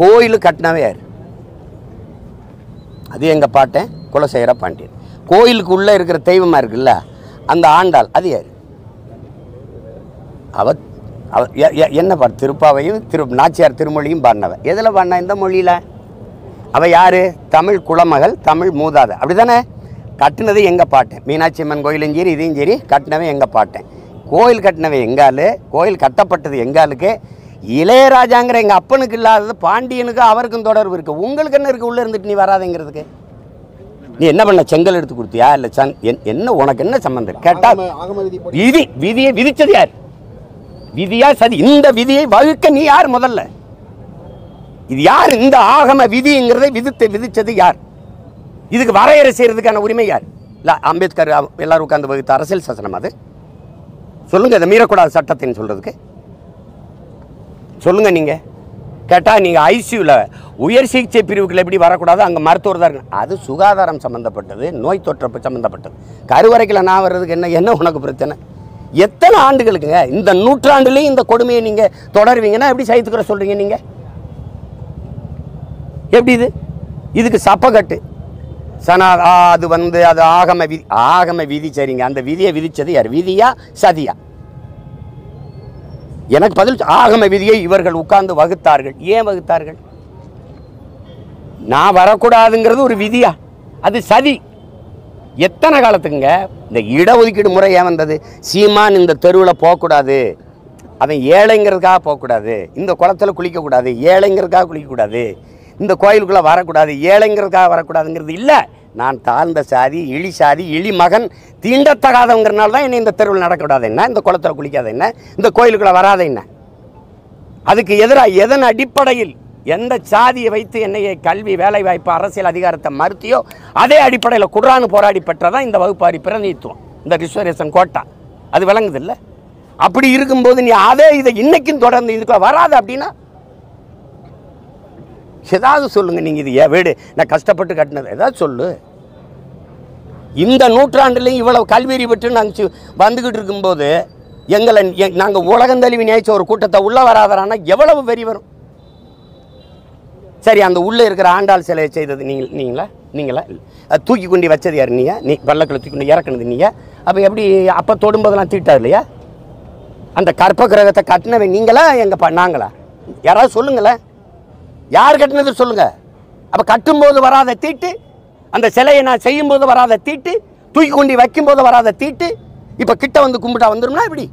கோயில் கட்டினவே யார்? அது எங்கள் பாட்டன் குலசேகர பாண்டியன். கோயிலுக்கு உள்ளே இருக்கிற தெய்வமாக இருக்குல்ல அந்த ஆண்டாள், அது யார்? அவ என்ன பாடு? திருப்பாவையும் நாச்சியார் திருமொழியும் பாடினவ. எதில் பாடினா? இந்த மொழியில். அவள் யார்? தமிழ் குலமகள், தமிழ் மூதாத, அப்படி தானே? கட்டினது எங்கள் பாட்டேன். மீனாட்சி அம்மன் கோயிலும் சரி இதையும் சரி கட்டினவே எங்கள் பாட்டேன். கோயில் கட்டினவே எங்கால், கோயில் கட்டப்பட்டது எங்காலுக்கு. இளையராஜாங்கிற எங்கள் அப்பனுக்கு இல்லாதது பாண்டியனுக்கு அவருக்கும் தொடர்பு இருக்குது. உங்களுக்கு என்ன இருக்குது உள்ளே இருந்துட்டு நீ வராதுங்கிறதுக்கு? நீ என்ன பண்ண? செங்கல் எடுத்து கொடுத்தியா? இல்லை என்ன உனக்கு என்ன சம்மந்தம் கேட்டால் விதியை விதிச்சது யார்? விதியா சதி? இந்த விதியை வகுக்க நீ யார் முதல்ல? இது யார்? இந்த ஆகம விதிங்கிறதை விதிச்சது யார்? இதுக்கு வரையறை செய்யறதுக்கான உரிமை யார்? இல்லை அம்பேத்கர் எல்லாரும் உட்கார்ந்து வகுத்த அரசியல் சாசனம் அது? சொல்லுங்க. இதை மீறக்கூடாத சட்டத்தின்னு சொல்றதுக்கு சொல்லுங்க. நீங்க கேட்டா நீங்க ஐசியூவில் உயர் சிகிச்சை பிரிவுகள் எப்படி வரக்கூடாது, அங்கே மருத்துவர் தான் இருக்கு. அது சுகாதாரம் சம்மந்தப்பட்டது, நோய் தொற்று சம்மந்தப்பட்டது. கருவறைக்கில் நான் வர்றதுக்கு என்ன உனக்கு பிரச்சனை? எத்தனை ஆண்டுகளுக்குங்க? இந்த நூற்றாண்டுலேயும் இந்த கொடுமையை நீங்கள் தொடருவீங்கன்னா எப்படி சகித்துக்கிற சொல்கிறீங்க நீங்கள்? எப்படி இதுக்கு சப்பக்கட்டு அது அது ஆகம விதி சரிங்க. அந்த விதியை விதிச்சது யார்? விதியா சதியா? எனக்கு பதில். ஆகம விதியை இவர்கள் உட்கார்ந்து வகுத்தார்கள். ஏன் வகுத்தார்கள்? நான் வரக்கூடாதுங்கிறது ஒரு விதியா? அது சதி. எத்தனை காலத்துக்குங்க இந்த இடஒதுக்கீடு முறை ஏன் வந்தது? சீமான் இந்த தெருவில் போகக்கூடாது, அவன் ஏழைங்கிறதுக்காக போகக்கூடாது, இந்த குளத்தில் குளிக்கக்கூடாது ஏழைங்கிறதுக்காக குளிக்கக்கூடாது, இந்த கோயிலுக்குள்ளே வரக்கூடாது ஏழைங்கிறதுக்காக வரக்கூடாதுங்கிறது இல்லை. நான் தாழ்ந்த சாதி, இழி சாதி, இழி மகன், தீண்டத்தகாதவங்கிறனால தான் என்னை இந்த தெருவில் நடக்கக்கூடாது என்ன, இந்த குளத்தில் குளிக்காத என்ன, இந்த கோயிலுக்குள்ளே வராத என்ன. அதுக்கு எதிராக எதன் அடிப்படையில் எந்த சாதியை வைத்து என்னையை கல்வி, வேலைவாய்ப்பு, அரசியல் அதிகாரத்தை மறுத்தியோ அதே அடிப்படையில் குர்ஆன் போராடி பெற்றதான் இந்த வகுப்பாரி பிரதிநிதித்துவம், இந்த ரிசர்வேஷன் கோட்டா. அது விளங்குது இல்லை? அப்படி இருக்கும்போது நீ அதே இதை இன்னைக்கும் தொடர்ந்து இதுக்குள்ள வராது அப்படின்னா ஏதாவது சொல்லுங்க. நீங்கள் இது வீடு நான் கஷ்டப்பட்டு கட்டினது ஏதாவது சொல்லு. இந்த நூற்றாண்டுலையும் இவ்வளவு கல்வியறி பெற்று நாங்கள் வந்துக்கிட்டு இருக்கும்போது எங்களை நாங்கள் உலகந்தழுவி நினைச்ச ஒரு கூட்டத்தை உள்ளே வராதரானா எவ்வளவு வெறி வரும்? சரி, அந்த உள்ளே இருக்கிற ஆண்டாள் சிலையை செய்தது நீங்களா? அது தூக்கி கொண்டு வச்சது யார்? நீ பல்லக்கில் தூக்கி கொண்டு இறக்குனது நீங்க? அப்போ எப்படி அப்போ தொடும்போதெல்லாம் தீட்டாது இல்லையா? அந்த கற்ப கிரகத்தை கட்டினவை நீங்களா நாங்களா? யாராவது சொல்லுங்களேன். யார் கட்டினது சொல்லுங்க. அப்போ கட்டும்போது வராத தீட்டு, அந்த சிலையை நான் செய்யும்போது வராத தீட்டு, தூக்கி கொண்டு வைக்கும்போது வராத தீட்டு, இப்போ கிட்ட வந்து கும்பிட்டா வந்துடும்னா இப்படி?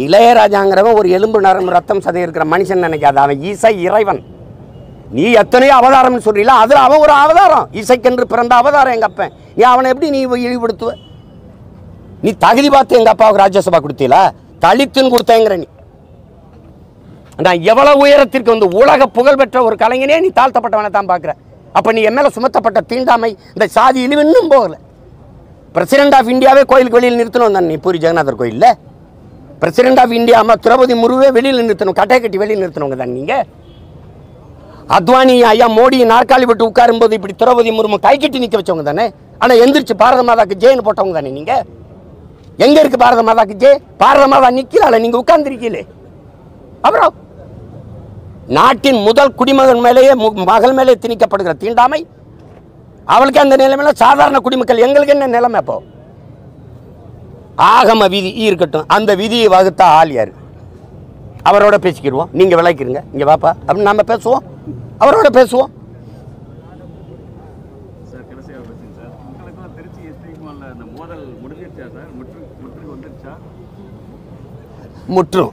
இளையராஜாங்கிறவன் ஒரு எலும்பு நரம்பு ரத்தம் சதை இருக்கிற மனுஷன் நினைக்காது. அவன் இசை இறைவன். நீ எத்தனையோ அவதாரம்னு சொல்றீங்களா, அதில் அவன் ஒரு அவதாரம். இசைக்கென்று பிறந்த அவதாரம் எங்கள் அப்பன். நீ அவனை எப்படி நீ இழிவுபடுத்துவ? நீ தகுதி பார்த்து எங்கள் அப்பாவுக்கு ராஜ்யசபா கொடுத்தீங்களா? தலித்துன்னு கொடுத்தேங்கிற நீ. நான் எவ்வளவு உயரத்திற்கு வந்து உலக புகழ்பெற்ற ஒரு கலைஞனே நீ தாழ்த்தப்பட்டவனை தான் பார்க்குற. அப்போ நீ என் மேலே சுமத்தப்பட்ட தீண்டாமை, இந்த சாதி இழிவு இன்னும் போகல. பிரசிடென்ட் ஆஃப் இந்தியாவே கோயிலுக்கு வெளியில் நிறுத்தணும் தான் நீ பூரி ஜெகநாதர் கோயிலில். பிரசிடென்ட் ஆஃப் இந்தியா அம்மா திரௌபதி முர்முவே வெளியில் நிறுத்தணும், கட்டை கட்டி வெளியில் நிறுத்தணுங்க தான் நீங்கள். அத்வானி ஐயா மோடி நாற்காலி விட்டு உட்காரும்போது இப்படி திரௌபதி முர்மு கை கட்டி நிற்க வச்சவங்க தானே. ஆனால் எந்திரிச்சு பாரத மாதாக்கு ஜெயின்னு போட்டவங்க தானே நீங்கள். எங்கே இருக்குது பாரத மாதாக்கு ஜெய்? பாரத மாதா நிற்கலால, நீங்கள் உட்கார்ந்துருக்கீங்களே. அப்புறம் நாட்டின் முதல் குடிமகன் மேலேயே மகள் மேலே திணிக்கப்படுகிற தீண்டாமை, அவளுக்கு அந்த நிலைமையில சாதாரண குடிமக்கள் எங்களுக்கு என்ன நிலைமை? அப்போ ஆகம விதி இருக்கட்டும், அந்த விதியை வகுத்தா ஆள் யாரு? அவரோட பேசிக்கிடுவோம். நீங்க விளக்கிருங்க, இங்க வாப்பா அப்படின்னு நம்ம பேசுவோம், அவரோட பேசுவோம். முற்றும்